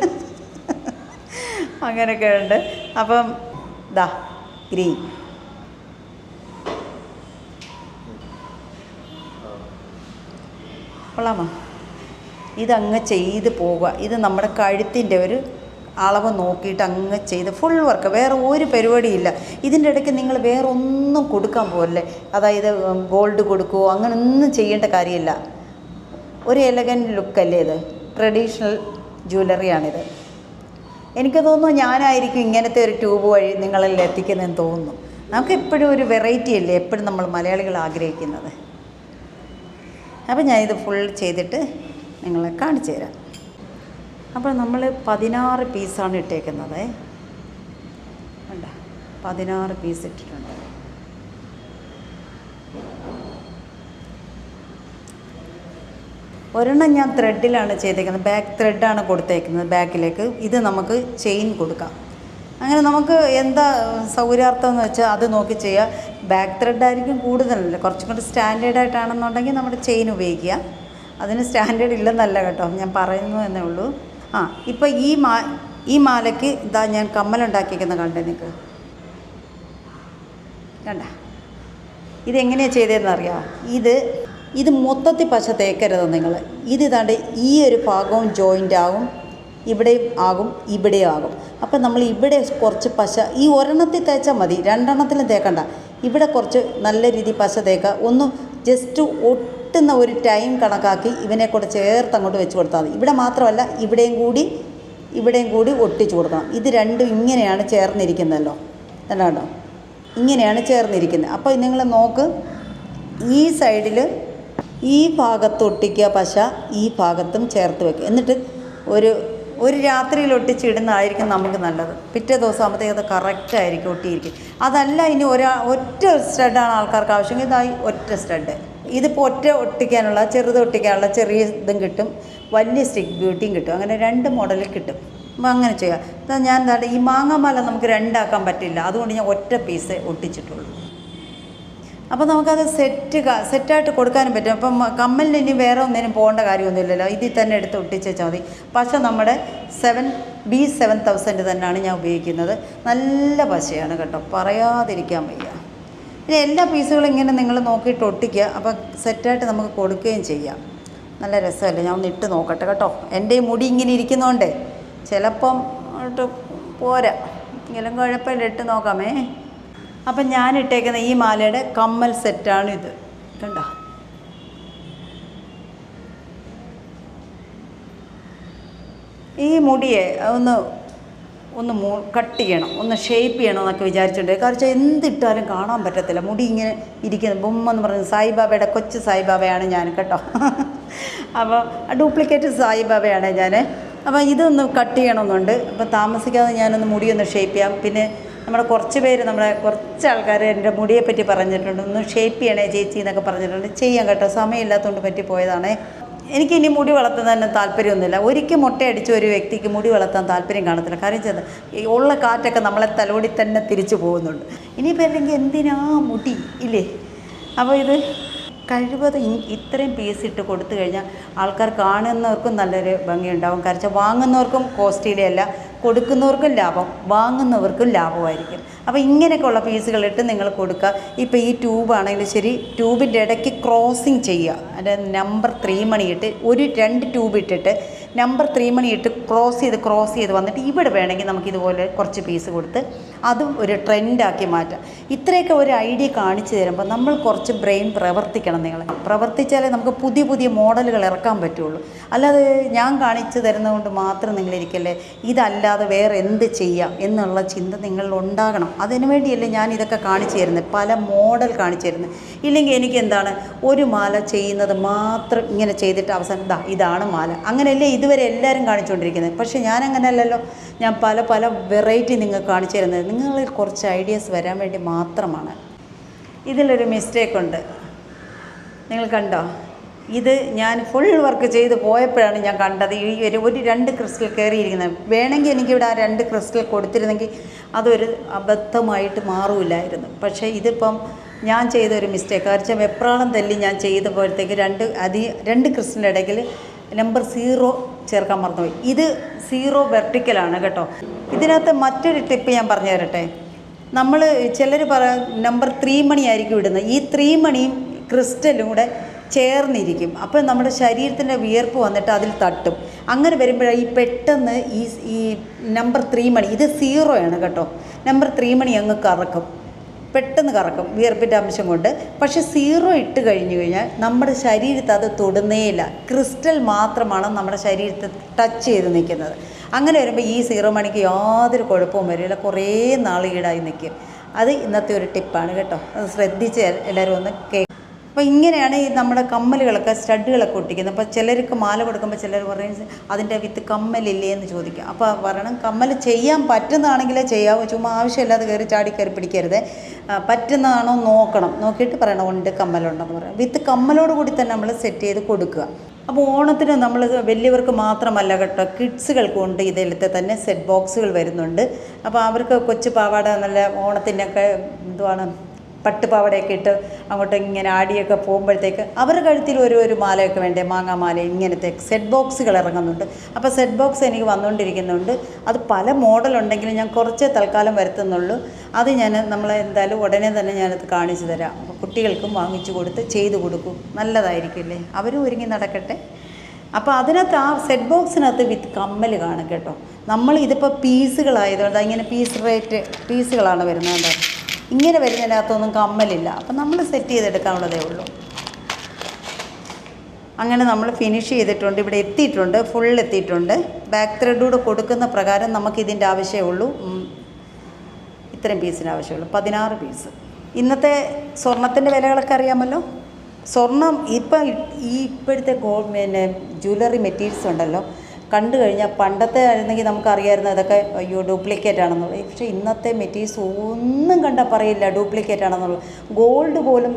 അങ്ങനെയൊക്കെ ഉണ്ട്. അപ്പം ദാ ഗ്രീൻ കൊള്ളാമോ? ഇതങ്ങ് ചെയ്ത് പോവുക. ഇത് നമ്മുടെ കഴുത്തിൻ്റെ ഒരു അളവ് നോക്കിയിട്ട് അങ്ങ് ചെയ്ത് ഫുൾ വർക്ക്, വേറെ ഒരു പരിപാടിയില്ല. ഇതിൻ്റെ ഇടയ്ക്ക് നിങ്ങൾ വേറെ ഒന്നും കൊടുക്കാൻ പോകല്ലേ, അതായത് ഗോൾഡ് കൊടുക്കുമോ അങ്ങനെയൊന്നും ചെയ്യേണ്ട കാര്യമില്ല. ഒരു എലഗൻറ്റ് ലുക്കല്ലേ ഇത്, ട്രഡീഷണൽ ജ്വല്ലറിയാണിത്. എനിക്ക് തോന്നുന്നു ഞാനായിരിക്കും ഇങ്ങനത്തെ ഒരു ട്യൂബ് വഴി നിങ്ങളിൽ എത്തിക്കുന്നതെന്ന് തോന്നുന്നു. നമുക്ക് എപ്പോഴും ഒരു വെറൈറ്റി അല്ലേ എപ്പോഴും നമ്മൾ മലയാളികൾ ആഗ്രഹിക്കുന്നത്. അപ്പോൾ ഞാനിത് ഫുൾ ചെയ്തിട്ട് നിങ്ങളെ കാണിച്ചു തരാം. അപ്പോൾ നമ്മൾ 16 പീസാണ് ഇട്ടേക്കുന്നത്. വേണ്ട, 16 പീസ് ഇട്ടിട്ടുണ്ട്. ഒരെണ്ണം ഞാൻ ത്രെഡിലാണ് ചെയ്തേക്കുന്നത്, ബാക്ക് ത്രെഡാണ് കൊടുത്തേക്കുന്നത് ബാക്കിലേക്ക്. ഇത് നമുക്ക് ചെയിൻ കൊടുക്കാം. അങ്ങനെ നമുക്ക് എന്താ സൗകര്യാർത്ഥം എന്ന് വെച്ചാൽ അത് നോക്കി ചെയ്യുക. ബാക്ക് ത്രെഡായിരിക്കും കൂടുതലല്ലേ, കുറച്ചും കൂടി സ്റ്റാൻഡേർഡായിട്ടാണെന്നുണ്ടെങ്കിൽ നമ്മുടെ ചെയിൻ ഉപയോഗിക്കുക. അതിന് സ്റ്റാൻഡേർഡ് ഇല്ലെന്നല്ല കേട്ടോ, ഞാൻ പറയുന്നു എന്നേ ഉള്ളൂ. ഇപ്പോൾ ഈ മാലയ്ക്ക് ഇതാ ഞാൻ കമ്മലുണ്ടാക്കിയിരിക്കുന്ന കണ്ടേ നിങ്ങൾക്ക്, കണ്ട ഇതെങ്ങനെയാണ് ചെയ്തതെന്ന് അറിയാം. ഇത് മൊത്തത്തിൽ പശ തേക്കരുത് നിങ്ങൾ. ഇതാണ്ട് ഈ ഒരു ഭാഗവും ജോയിൻ്റ് ആവും, ഇവിടെയും ആകും ഇവിടെയും ആകും. അപ്പം നമ്മൾ ഇവിടെ കുറച്ച് പശ ഈ ഒരെണ്ണത്തിൽ തേച്ചാൽ മതി, രണ്ടെണ്ണത്തിലും തേക്കണ്ട. ഇവിടെ കുറച്ച് നല്ല രീതിയിൽ പശ തേക്കുക. ഒന്ന് ജസ്റ്റ് ഒട്ടുന്ന ഒരു ടൈം കണക്കാക്കി ഇവനെ കൂടെ ചേർത്ത് അങ്ങോട്ട് വെച്ച് കൊടുത്താൽ മതി. ഇവിടെ മാത്രമല്ല ഇവിടെയും കൂടി ഒട്ടിച്ച് കൊടുക്കണം. ഇത് രണ്ടും ഇങ്ങനെയാണ് ചേർന്നിരിക്കുന്നതല്ലോ, അല്ലാണ്ടോ ഇങ്ങനെയാണ് ചേർന്നിരിക്കുന്നത്. അപ്പോൾ നിങ്ങൾ നോക്ക്, ഈ സൈഡിൽ ഈ ഭാഗത്ത് ഒട്ടിക്കുക പശ, ഈ ഭാഗത്തും ചേർത്ത് വെക്കുക. എന്നിട്ട് ഒരു രാത്രിയിൽ ഒട്ടിച്ചിടുന്നതായിരിക്കും നമുക്ക് നല്ലത്. പിറ്റേ ദിവസം ആകുമ്പോഴത്തേക്ക് അത് കറക്റ്റായിരിക്കും ഒട്ടിയിരിക്കും. അതല്ല ഇനി ഒറ്റ സ്റ്റഡാണ് ആൾക്കാർക്ക് ആവശ്യമെങ്കിൽ ഇതായി ഒറ്റ സ്റ്റഡ്. ഇതിപ്പോൾ ഒറ്റ ഒട്ടിക്കാനുള്ള ചെറുത് ഒട്ടിക്കാനുള്ള ചെറിയ ഇതും കിട്ടും, വലിയ സ്റ്റിക്ക് ബ്യൂട്ടിയും കിട്ടും. അങ്ങനെ 2 മോഡലിൽ കിട്ടും. അപ്പം അങ്ങനെ ചെയ്യുക. ഞാൻ എന്താ ഈ മാങ്ങാമാല നമുക്ക് 2 പറ്റില്ല, അതുകൊണ്ട് ഞാൻ ഒറ്റ പീസ് ഒട്ടിച്ചിട്ടുള്ളൂ. അപ്പോൾ നമുക്കത് സെറ്റായിട്ട് കൊടുക്കാനും പറ്റും. അപ്പം കമ്മലിന് ഇനി വേറെ ഒന്നിനും പോകേണ്ട കാര്യമൊന്നുമില്ലല്ലോ, ഇതിൽ തന്നെ എടുത്ത് ഒട്ടിച്ചാൽ മതി. പശ നമ്മുടെ B7000 തന്നെയാണ് ഞാൻ ഉപയോഗിക്കുന്നത്. നല്ല പശയാണ് കേട്ടോ, പറയാതിരിക്കാൻ വയ്യ. ഇനി എല്ലാ പീസുകളും ഇങ്ങനെ നിങ്ങൾ നോക്കിയിട്ട് ഒട്ടിക്കുക. അപ്പം സെറ്റായിട്ട് നമുക്ക് കൊടുക്കുകയും ചെയ്യാം. നല്ല രസമല്ലേ? ഞാൻ ഒന്ന് ഇട്ട് നോക്കട്ടെ കേട്ടോ. എൻ്റെ മുടി ഇങ്ങനെ ഇരിക്കുന്നതുകൊണ്ടേ ചിലപ്പം പോരാ, എങ്കിലും കുഴപ്പമില്ല, ഇട്ട് നോക്കാമേ. അപ്പം ഞാൻ ഇട്ടേക്കുന്ന ഈ മാലയുടെ കമ്മൽ സെറ്റാണ് ഇത്, കണ്ടോ? ഈ മുടിയെ ഒന്ന് കട്ട് ചെയ്യണം, ഒന്ന് ഷേപ്പ് ചെയ്യണം എന്നൊക്കെ വിചാരിച്ചിട്ടുണ്ട്. കാരണം എന്തിട്ടാലും കാണാൻ പറ്റത്തില്ല, മുടി ഇങ്ങനെ ഇരിക്കുന്നത് ബൊമ്മെന്ന് പറഞ്ഞ് സായിബാബയുടെ കൊച്ചു സായിബാബയാണ് ഞാൻ കേട്ടോ. അപ്പോൾ ഡ്യൂപ്ലിക്കേറ്റ് സായിബാബയാണ് ഞാൻ. അപ്പോൾ ഇതൊന്ന് കട്ട് ചെയ്യണമെന്നുണ്ട്. അപ്പോൾ താമസിക്കാതെ ഞാനൊന്ന് മുടിയൊന്ന് ഷേപ്പ് ചെയ്യാം. പിന്നെ കുറച്ച് ആൾക്കാർ എൻ്റെ മുടിയെപ്പറ്റി പറഞ്ഞിട്ടുണ്ട്, ഒന്ന് ഷേപ്പ് ചെയ്യണേ ചേച്ചി എന്നൊക്കെ പറഞ്ഞിട്ടുണ്ട്. ചെയ്യാം കേട്ടോ, സമയമില്ലാത്തതുകൊണ്ട് പറ്റിപ്പോയതാണേ. എനിക്കിനി മുടി വളർത്തുന്നതിന് താല്പര്യമൊന്നുമില്ല. ഒരിക്കൽ മുട്ടയടിച്ച ഒരു വ്യക്തിക്ക് മുടി വളർത്താൻ താല്പര്യം കാണത്തില്ല. കാര്യം ഉള്ള കാറ്റൊക്കെ നമ്മളെ തലോടി തന്നെ തിരിച്ചു പോകുന്നുണ്ട്. ഇനിയിപ്പോൾ അല്ലെങ്കിൽ എന്തിനാ മുടി ഇല്ലേ? അപ്പോൾ ഇത് കഴിവതും ഇത്രയും പീസ് ഇട്ട് കൊടുത്തു കഴിഞ്ഞാൽ ആൾക്കാർ കാണുന്നവർക്കും നല്ലൊരു ഭംഗിയുണ്ടാവും. കാരണം വാങ്ങുന്നവർക്കും കോസ്റ്റ്ലി അല്ല, കൊടുക്കുന്നവർക്കും ലാഭം, വാങ്ങുന്നവർക്കും ലാഭമായിരിക്കും. അപ്പോൾ ഇങ്ങനെയൊക്കെയുള്ള പീസുകളിട്ട് നിങ്ങൾ കൊടുക്കുക. ഇപ്പോൾ ഈ ട്യൂബാണെങ്കിലും ശരി, ട്യൂബിൻ്റെ ഇടയ്ക്ക് ക്രോസിങ് ചെയ്യുക. അതിൻ്റെ നമ്പർ 3 മണിയിട്ട് 2 ട്യൂബ് ഇട്ടിട്ട് നമ്പർ 3 മണിയിട്ട് ക്രോസ് ചെയ്ത് വന്നിട്ട് ഇവിടെ വേണമെങ്കിൽ നമുക്കിതുപോലെ കുറച്ച് പീസ് കൊടുത്ത് അതും ഒരു ട്രെൻഡാക്കി മാറ്റാം. ഇത്രയൊക്കെ ഒരു ഐഡിയ കാണിച്ചു തരുമ്പോൾ നമ്മൾ കുറച്ച് ബ്രെയിൻ പ്രവർത്തിക്കണം. നിങ്ങൾ പ്രവർത്തിച്ചാലേ നമുക്ക് പുതിയ മോഡലുകൾ ഇറക്കാൻ പറ്റുള്ളൂ. അല്ലാതെ ഞാൻ കാണിച്ചു തരുന്നതുകൊണ്ട് മാത്രം നിങ്ങളിരിക്കല്ലേ, ഇതല്ലാതെ വേറെ എന്ത് ചെയ്യാം എന്നുള്ള ചിന്ത നിങ്ങളിൽ ഉണ്ടാകണം. അതിനു വേണ്ടിയല്ലേ ഞാൻ ഇതൊക്കെ കാണിച്ചു തരുന്നത്, പല മോഡൽ കാണിച്ചു തരുന്നത്. ഇല്ലെങ്കിൽ എനിക്ക് എന്താണ്, ഒരു മാല ചെയ്യുന്നത് മാത്രം ഇങ്ങനെ ചെയ്തിട്ട് അവസാനം ഇതാണ് മാല, അങ്ങനെയല്ലേ ഇതുവരെ എല്ലാവരും കാണിച്ചുകൊണ്ടിരിക്കുന്നത്. പക്ഷേ ഞാനങ്ങനെയല്ലല്ലോ, ഞാൻ പല വെറൈറ്റി നിങ്ങൾക്ക് കാണിച്ചു തരുന്നത് നിങ്ങളിൽ കുറച്ച് ഐഡിയാസ് വരാൻ വേണ്ടി മാത്രമാണ്. ഇതിലൊരു മിസ്റ്റേക്കുണ്ട്, നിങ്ങൾ കണ്ടോ? ഇത് ഞാൻ ഫുൾ വർക്ക് ചെയ്ത് പോയപ്പോഴാണ് ഞാൻ കണ്ടത് ഈ ഒരു 2 ക്രിസ്റ്റൽ കയറിയിരിക്കുന്നത്. വേണമെങ്കിൽ എനിക്കിവിടെ ആ 2 ക്രിസ്റ്റൽ കൊടുത്തിരുന്നെങ്കിൽ അതൊരു അബദ്ധമായിട്ട് മാറില്ലായിരുന്നു. പക്ഷേ ഇതിപ്പം ഞാൻ ചെയ്തൊരു മിസ്റ്റേക്ക്. കാരണം വെപ്രാളം തല്ലി ഞാൻ ചെയ്തപ്പോഴത്തേക്ക് 2 ക്രിസ്റ്റലിൻ്റെ ഇടയ്ക്ക് നമ്പർ 0 ചേർക്കാൻ മറന്നുപോയി. ഇത് 0 വെർട്ടിക്കലാണ് കേട്ടോ. ഇതിനകത്ത് മറ്റൊരു ടിപ്പ് ഞാൻ പറഞ്ഞു തരട്ടെ. നമ്മൾ ചിലർ നമ്പർ 3 മണിയായിരിക്കും ഇടുന്നത്. ഈ 3 മണിയും ക്രിസ്റ്റലും കൂടെ ചേർന്നിരിക്കും. അപ്പോൾ നമ്മുടെ ശരീരത്തിൻ്റെ വിയർപ്പ് വന്നിട്ട് അതിൽ തട്ടും. അങ്ങനെ വരുമ്പോഴാണ് ഈ പെട്ടെന്ന് ഈ നമ്പർ 3 മണി, ഇത് 0 ആണ് കേട്ടോ, നമ്പർ 3 മണി അങ്ങ് പെട്ടെന്ന് കറക്കും വിയർപ്പിൻ്റെ അംശം കൊണ്ട്. പക്ഷേ 0 ഇട്ട് കഴിഞ്ഞാൽ നമ്മുടെ ശരീരത്തിൽ അത് തൊടുന്നേയില്ല, ക്രിസ്റ്റൽ മാത്രമാണ് നമ്മുടെ ശരീരത്തിൽ ടച്ച് ചെയ്ത് നിൽക്കുന്നത്. അങ്ങനെ വരുമ്പോൾ ഈ 0 മണിക്ക് യാതൊരു കുഴപ്പവും വരില്ല, കുറേ നാൾ ഈടായി നിൽക്കും. അത് ഇന്നത്തെ ഒരു ടിപ്പാണ് കേട്ടോ, അത് ശ്രദ്ധിച്ച് എല്ലാവരും ഒന്ന് കേൾക്കും. അപ്പോൾ ഇങ്ങനെയാണ് ഈ നമ്മുടെ കമ്മലുകളൊക്കെ സ്റ്റഡുകളൊക്കെ ഒട്ടിക്കുന്നത്. അപ്പോൾ ചിലർക്ക് മാല കൊടുക്കുമ്പോൾ ചിലർ പറയും അതിൻ്റെ വിത്ത് കമ്മലില്ലേ എന്ന് ചോദിക്കും. അപ്പോൾ പറയണം കമ്മൽ ചെയ്യാൻ പറ്റുന്നതാണെങ്കിലേ ചെയ്യാവൂ, ചുമ്മാ ആവശ്യമില്ലാതെ കയറി പിടിക്കരുത്. പറ്റുന്നതാണോ നോക്കിയിട്ട് പറയണം ഉണ്ട് കമ്മലുണ്ടെന്ന് പറയാം. വിത്ത് കമ്മലോട് കൂടി തന്നെ നമ്മൾ സെറ്റ് ചെയ്ത് കൊടുക്കുക. അപ്പോൾ ഓണത്തിന് നമ്മൾ വലിയവർക്ക് മാത്രമല്ല കേട്ടോ, കിഡ്സുകൾക്കും ഉണ്ട് ഇതിലത്തെ തന്നെ സെറ്റ് ബോക്സുകൾ വരുന്നുണ്ട്. അപ്പോൾ അവർക്ക് കൊച്ചു പാവാട നല്ല ഓണത്തിനൊക്കെ പട്ടുപാവടയൊക്കെ ഇട്ട് അങ്ങോട്ട് ഇങ്ങനെ ആടിയൊക്കെ പോകുമ്പോഴത്തേക്ക് അവരുടെ കഴുത്തിൽ ഒരു മാലയൊക്കെ വേണ്ടേ, മാങ്ങാമാല, ഇങ്ങനത്തെ സെറ്റ് ബോക്സുകൾ ഇറങ്ങുന്നുണ്ട്. അപ്പോൾ സെറ്റ് ബോക്സ് എനിക്ക് വന്നുകൊണ്ടിരിക്കുന്നുണ്ട്. അത് പല മോഡലുണ്ടെങ്കിലും ഞാൻ കുറച്ചേ തൽക്കാലം വരുത്തുന്നുള്ളൂ. അത് നമ്മളെന്തായാലും ഉടനെ തന്നെ ഞാനത് കാണിച്ചു തരാം. അപ്പോൾ കുട്ടികൾക്കും വാങ്ങിച്ചു കൊടുത്ത് ചെയ്ത് കൊടുക്കും, നല്ലതായിരിക്കില്ലേ, അവരും ഒരുങ്ങി നടക്കട്ടെ. അപ്പോൾ അതിനകത്ത് ആ സെറ്റ് ബോക്സിനകത്ത് വിത്ത് കമ്മൽ കാണും കേട്ടോ. നമ്മൾ ഇതിപ്പോൾ പീസുകളായതുകൊണ്ട് ഇങ്ങനെ പീസുകളാണ് വരുന്നത് കേട്ടോ. ഇങ്ങനെ വരുന്നതിനകത്തൊന്നും കമ്മലില്ല. അപ്പം നമ്മൾ സെറ്റ് ചെയ്തെടുക്കാനുള്ളതേ ഉള്ളൂ. അങ്ങനെ നമ്മൾ ഫിനിഷ് ചെയ്തിട്ടുണ്ട്. ഇവിടെ എത്തിയിട്ടുണ്ട്, ഫുൾ എത്തിയിട്ടുണ്ട്. ബാക്ക് ത്രെഡ് കൂടെ കൊടുക്കുന്ന പ്രകാരം നമുക്കിതിൻ്റെ ആവശ്യമേ ഉള്ളൂ. ഇത്രയും പീസിന് ആവശ്യമുള്ളൂ, 16 പീസ്. ഇന്നത്തെ സ്വർണത്തിൻ്റെ വിലകളൊക്കെ അറിയാമല്ലോ. സ്വർണം ഇപ്പോഴത്തെ പിന്നെ ജ്വല്ലറി മെറ്റീരിയൽസ് ഉണ്ടല്ലോ, കണ്ടു കഴിഞ്ഞാൽ പണ്ടത്തെ ആയിരുന്നെങ്കിൽ നമുക്കറിയാമായിരുന്നു അതൊക്കെ അയ്യോ ഡ്യൂപ്ലിക്കേറ്റ് ആണെന്നുള്ളത്. പക്ഷേ ഇന്നത്തെ മെറ്റീരിയൽസ് ഒന്നും കണ്ടാൽ പറയില്ല ഡ്യൂപ്ലിക്കേറ്റ് ആണെന്നുള്ളത്. ഗോൾഡ് പോലും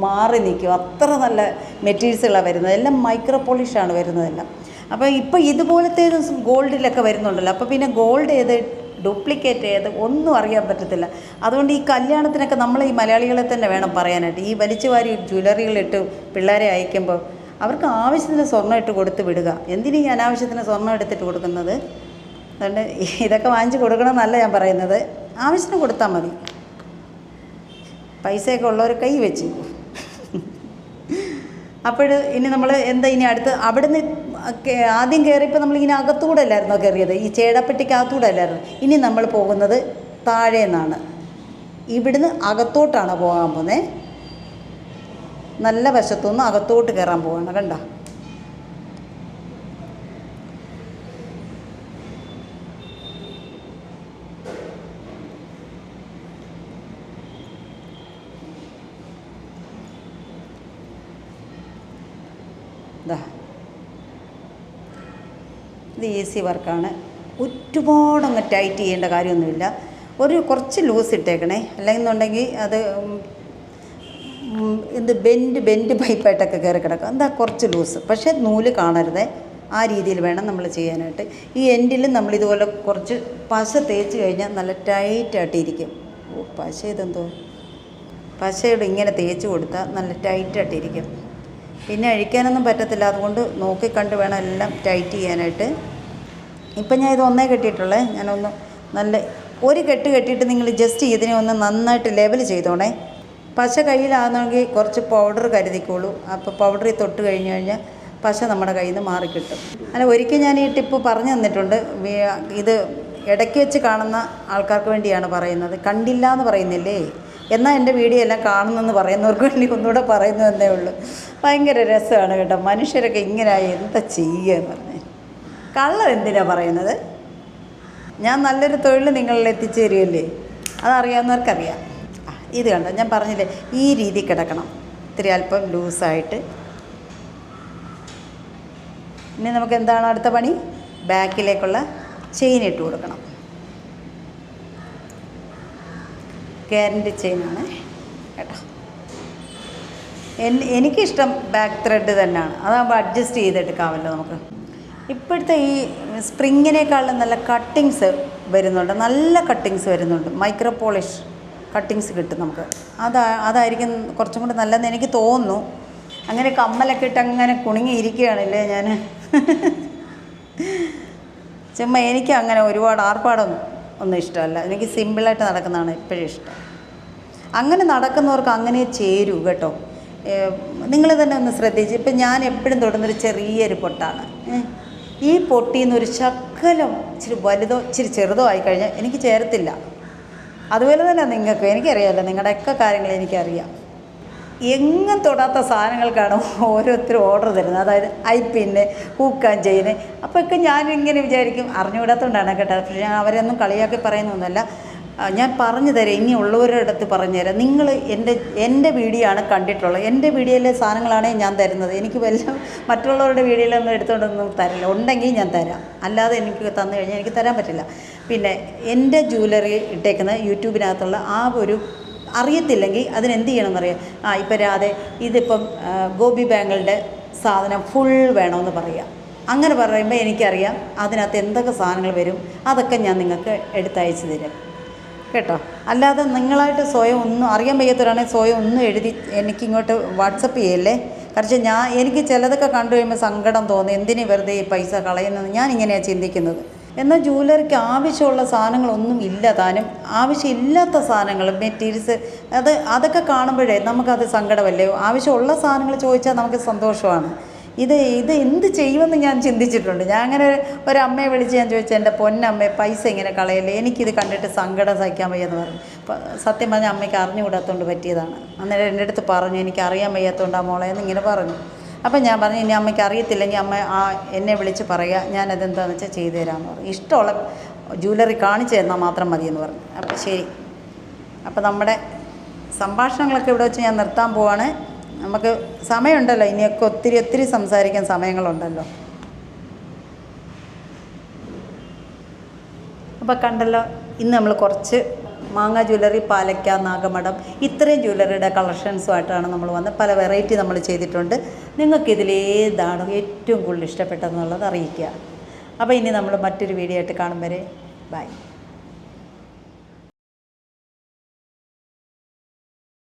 മാറി നിൽക്കും, അത്ര നല്ല മെറ്റീരിയൽസുകളാണ് വരുന്നത്. എല്ലാം മൈക്രോ പോളിഷാണ് വരുന്നതെല്ലാം. അപ്പോൾ ഇപ്പോൾ ഇതുപോലത്തെ ഗോൾഡിലൊക്കെ വരുന്നുണ്ടല്ലോ. അപ്പോൾ പിന്നെ ഗോൾഡ് ഏത് ഡ്യൂപ്ലിക്കേറ്റ് ഏത് ഒന്നും അറിയാൻ പറ്റത്തില്ല. അതുകൊണ്ട് ഈ കല്യാണത്തിനൊക്കെ നമ്മൾ ഈ മലയാളികളെ തന്നെ വേണം പറയാനായിട്ട്. ഈ വലിച്ചു വാരി ജ്വല്ലറികളിട്ട് പിള്ളേരെ അയക്കുമ്പോൾ അവർക്ക് ആവശ്യത്തിന് സ്വർണ്ണം ഇട്ട് കൊടുത്ത് വിടുക. എന്തിനീ അനാവശ്യത്തിന് സ്വർണ്ണം എടുത്തിട്ട് കൊടുക്കുന്നത്? അതുകൊണ്ട് ഇതൊക്കെ വാങ്ങിച്ച് കൊടുക്കണമെന്നല്ല ഞാൻ പറയുന്നത്, ആവശ്യത്തിന് കൊടുത്താൽ മതി. പൈസയൊക്കെ ഉള്ളവർ കൈ വെച്ച്. അപ്പോൾ ഇനി നമ്മൾ എന്താ ഇനി അടുത്ത് അവിടുന്ന് ആദ്യം കയറിയപ്പോൾ നമ്മളിങ്ങനെ അകത്തൂടെ അല്ലായിരുന്നോ കയറിയത്, ഈ ചേടപ്പെട്ടിക്കകത്തൂടെ അല്ലായിരുന്നു. ഇനി നമ്മൾ പോകുന്നത് താഴെ നിന്നാണ്. ഇവിടുന്ന് അകത്തോട്ടാണ് പോകാൻ പോകുന്നത്. നല്ല വശത്തുനിന്ന് അകത്തോട്ട് കയറാൻ പോവാണ്. കണ്ട ഇത് ഈസി വർക്കാണ്. ഒരുപാടങ്ങ് ടൈറ്റ് ചെയ്യേണ്ട കാര്യമൊന്നുമില്ല. കുറച്ച് ലൂസ് ഇട്ടേക്കണേ, അല്ലെന്നുണ്ടെങ്കിൽ അത് ബെൻഡ് പൈപ്പായിട്ടൊക്കെ കയറി കിടക്കും. എന്താ കുറച്ച് ലൂസ്, പക്ഷേ നൂല് കാണരുത്. ആ രീതിയിൽ വേണം നമ്മൾ ചെയ്യാനായിട്ട്. ഈ എൻഡിൽ നമ്മളിതുപോലെ കുറച്ച് പശ തേച്ച് കഴിഞ്ഞാൽ നല്ല ടൈറ്റായിട്ടിരിക്കും. പശ ഇതെന്തോ പശയുടെ ഇങ്ങനെ തേച്ച് കൊടുത്താൽ നല്ല ടൈറ്റായിട്ടിരിക്കും. പിന്നെ അഴിക്കാനൊന്നും പറ്റത്തില്ല. അതുകൊണ്ട് നോക്കിക്കണ്ട് വേണം എല്ലാം ടൈറ്റ് ചെയ്യാനായിട്ട്. ഇപ്പം ഞാൻ ഇത് ഒന്നേ കെട്ടിയിട്ടുള്ളേ. ഞാനൊന്ന് നല്ല ഒരു കെട്ട് കെട്ടിയിട്ട് നിങ്ങൾ ജസ്റ്റ് ഇതിനെ ഒന്ന് നന്നായിട്ട് ലെവൽ ചെയ്തോണേ. പശ കയ്യിലാണെങ്കിൽ കുറച്ച് പൗഡർ കരുതിക്കോളൂ. അപ്പോൾ പൗഡറിൽ തൊട്ട് കഴിഞ്ഞ് കഴിഞ്ഞാൽ പശ നമ്മുടെ കയ്യിൽ നിന്ന് മാറിക്കിട്ടും. അല്ല, ഒരിക്കൽ ഞാൻ ഈ ടിപ്പ് പറഞ്ഞു തന്നിട്ടുണ്ട്. ഇത് ഇടയ്ക്ക് വെച്ച് കാണുന്ന ആൾക്കാർക്ക് വേണ്ടിയാണ് പറയുന്നത്, കണ്ടില്ല എന്ന് പറയുന്നില്ലേ. എന്നാൽ എൻ്റെ വീഡിയോ എല്ലാം കാണുന്നെന്ന് പറയുന്നവർക്ക് വേണ്ടി ഒന്നുകൂടെ പറയുന്നു എന്നേ ഉള്ളൂ. ഭയങ്കര രസമാണ് കേട്ടോ. മനുഷ്യരൊക്കെ ഇങ്ങനെയായി എന്താ ചെയ്യുക എന്ന് പറഞ്ഞ് കള്ളം എന്തിനാണ് പറയുന്നത്? ഞാൻ നല്ലൊരു തൊഴിൽ നിങ്ങളിൽ എത്തിച്ചേരുകയല്ലേ, അതറിയാവുന്നവർക്കറിയാം. ഇത് കണ്ടോ, ഞാൻ പറഞ്ഞില്ലേ ഈ രീതി കിടക്കണം. ഇത്തിരി അല്പം ലൂസായിട്ട്. ഇനി നമുക്ക് എന്താണ് അടുത്ത പണി? ബാക്കിലേക്കുള്ള ചെയിൻ ഇട്ട് കൊടുക്കണം. ഗ്യാരൻറ്റി ചെയിനാണ് കേട്ടോ. എനിക്കിഷ്ടം ബാക്ക് ത്രെഡ് തന്നെയാണ്. അതാകുമ്പോൾ അഡ്ജസ്റ്റ് ചെയ്തെടുക്കാമല്ലോ നമുക്ക്. ഇപ്പോഴത്തെ ഈ സ്പ്രിങ്ങിനേക്കാളും നല്ല കട്ടിങ്സ് വരുന്നുണ്ട്, നല്ല കട്ടിങ്സ് വരുന്നുണ്ട്. മൈക്രോ പോളിഷ് കട്ടിങ്സ് കിട്ടും നമുക്ക്. അതായിരിക്കും കുറച്ചും കൂടി നല്ലതെന്ന് എനിക്ക് തോന്നുന്നു. അങ്ങനെ കമ്മലൊക്കെ ഇട്ട് അങ്ങനെ കുണുങ്ങിയിരിക്കുകയാണല്ലേ ഞാൻ. ചുമ്മാ എനിക്ക് അങ്ങനെ ഒരുപാട് ആർപ്പാടൊന്നും ഇഷ്ടമല്ല. എനിക്ക് സിമ്പിളായിട്ട് നടക്കുന്നതാണ് എപ്പോഴും ഇഷ്ടം. അങ്ങനെ നടക്കുന്നവർക്ക് അങ്ങനെ ചേരൂ കേട്ടോ. നിങ്ങൾ തന്നെ ഒന്ന് ശ്രദ്ധിച്ച്. ഇപ്പം ഞാൻ എപ്പോഴും തൊടുന്നൊരു ചെറിയൊരു പൊട്ടാണ്. ഈ പൊട്ടിയിൽ നിന്നൊരു ശകലം ഇച്ചിരി വലുതോ ഇച്ചിരി ചെറുതോ ആയിക്കഴിഞ്ഞാൽ എനിക്ക് ചേരത്തില്ല. അതുപോലെ തന്നെ നിങ്ങൾക്ക്, എനിക്കറിയാമല്ലോ നിങ്ങളുടെയൊക്കെ കാര്യങ്ങൾ എനിക്കറിയാം. എങ്ങും തൊടാത്ത സാധനങ്ങൾക്കാണ് ഓരോരുത്തരും ഓർഡർ തരുന്നത്. അതായത് ഐപ്പിന്, ഹൂക്ക് ആൻഡ് ചെയിന്. അപ്പോഴൊക്കെ ഞാനിങ്ങനെ വിചാരിക്കും, അറിഞ്ഞുകൂടാത്തതുകൊണ്ടാണ് കേട്ടോ. പക്ഷേ ഞാൻ അവരൊന്നും കളിയാക്കി പറയുന്നൊന്നുമല്ല. ഞാൻ പറഞ്ഞു തരാം, ഇനി ഉള്ളവരുടെ അടുത്ത് പറഞ്ഞു തരാം. നിങ്ങൾ എൻ്റെ വീഡിയോ ആണ് കണ്ടിട്ടുള്ളത്. എൻ്റെ വീഡിയോയിലെ സാധനങ്ങളാണ് ഞാൻ തരുന്നത്. എനിക്ക് വല്ല മറ്റുള്ളവരുടെ വീഡിയോയിലൊന്നും എടുത്തുകൊണ്ടൊന്നും തരില്ല. ഉണ്ടെങ്കിൽ ഞാൻ തരാം, അല്ലാതെ എനിക്ക് തന്നു കഴിഞ്ഞാൽ എനിക്ക് തരാൻ പറ്റില്ല. പിന്നെ എൻ്റെ ജ്വല്ലറി ഇട്ടേക്കുന്ന യൂട്യൂബിനകത്തുള്ള ആ ഒരു അറിയത്തില്ലെങ്കിൽ അതിനെന്ത് ചെയ്യണമെന്നറിയാം. ഇപ്പം രാധെ ഇതിപ്പം ഗോപി ബാങ്കിളുടെ സാധനം ഫുൾ വേണമെന്ന് പറയാം. അങ്ങനെ പറയുമ്പോൾ എനിക്കറിയാം അതിനകത്ത് എന്തൊക്കെ സാധനങ്ങൾ വരും. അതൊക്കെ ഞാൻ നിങ്ങൾക്ക് എടുത്തയച്ച് തരാം കേട്ടോ. അല്ലാതെ നിങ്ങളായിട്ട് സ്വയം ഒന്നും അറിയാൻ വയ്യാത്തവരാണെങ്കിൽ സ്വയം ഒന്നും എഴുതി എനിക്കിങ്ങോട്ട് വാട്സപ്പ് ചെയ്യല്ലേ. കാരണം എനിക്ക് ചിലതൊക്കെ കണ്ടു കഴിയുമ്പോൾ സങ്കടം തോന്നി, എന്തിനു വെറുതെ ഈ പൈസ കളയുന്നത്, ഞാനിങ്ങനെയാണ് ചിന്തിക്കുന്നത്. എന്നാൽ ജ്വല്ലറിക്ക് ആവശ്യമുള്ള സാധനങ്ങളൊന്നും ഇല്ല താനും. ആവശ്യമില്ലാത്ത സാധനങ്ങൾ മെറ്റീരിയൽസ് അതൊക്കെ കാണുമ്പോഴേ നമുക്കത് സങ്കടമല്ലേ. ആവശ്യമുള്ള സാധനങ്ങൾ ചോദിച്ചാൽ നമുക്ക് സന്തോഷമാണ്. ഇത് എന്ത് ചെയ്യുമെന്ന് ഞാൻ ചിന്തിച്ചിട്ടുണ്ട്. ഞാൻ അങ്ങനെ ഒരു അമ്മയെ വിളിച്ച് ഞാൻ ചോദിച്ചു, എൻ്റെ പൊന്നമ്മേ പൈസ ഇങ്ങനെ കളയല്ലേ, എനിക്കിത് കണ്ടിട്ട് സങ്കടം സഹിക്കാൻ വയ്യെന്ന് പറഞ്ഞു. അപ്പോൾ സത്യം പറഞ്ഞാൽ അമ്മയ്ക്ക് അറിഞ്ഞുകൂടാത്തതുകൊണ്ട് പറ്റിയതാണ്. അന്നേരം എൻ്റെ അടുത്ത് പറഞ്ഞു, എനിക്ക് അറിയാൻ വയ്യാത്തതുകൊണ്ട് ആ മോളെ എന്ന് ഇങ്ങനെ പറഞ്ഞു. അപ്പം ഞാൻ പറഞ്ഞു, ഇനി അമ്മയ്ക്ക് അറിയത്തില്ലെങ്കിൽ അമ്മ എന്നെ വിളിച്ച് പറയുക, ഞാനതെന്താണെന്ന് വെച്ചാൽ ചെയ്തു തരാമെന്ന് പറഞ്ഞു. ഇഷ്ടമുള്ള ജ്വല്ലറി കാണിച്ചു തന്നാൽ മാത്രം മതിയെന്ന് പറഞ്ഞു. അപ്പോൾ ശരി. അപ്പോൾ നമ്മുടെ സംഭാഷണങ്ങളൊക്കെ ഇവിടെ വെച്ച് ഞാൻ നിർത്താൻ പോവാണ്. നമുക്ക് സമയമുണ്ടല്ലോ, ഇനിയൊക്കെ ഒത്തിരി സംസാരിക്കാൻ സമയങ്ങളുണ്ടല്ലോ. അപ്പോൾ കണ്ടല്ലോ, ഇന്ന് നമ്മൾ കുറച്ച് മാങ്ങ ജ്വല്ലറി, പാലക്ക, നാഗമഠം ഇത്രയും ജ്വല്ലറിയുടെ കളക്ഷൻസുമായിട്ടാണ് നമ്മൾ വന്നത്. പല വെറൈറ്റി നമ്മൾ ചെയ്തിട്ടുണ്ട്. നിങ്ങൾക്കിതിലേതാണ് ഏറ്റവും കൂടുതൽ ഇഷ്ടപ്പെട്ടതെന്നുള്ളത് അറിയിക്കുക. അപ്പോൾ ഇനി നമ്മൾ മറ്റൊരു വീഡിയോ ആയിട്ട് കാണും വരെ ബൈ.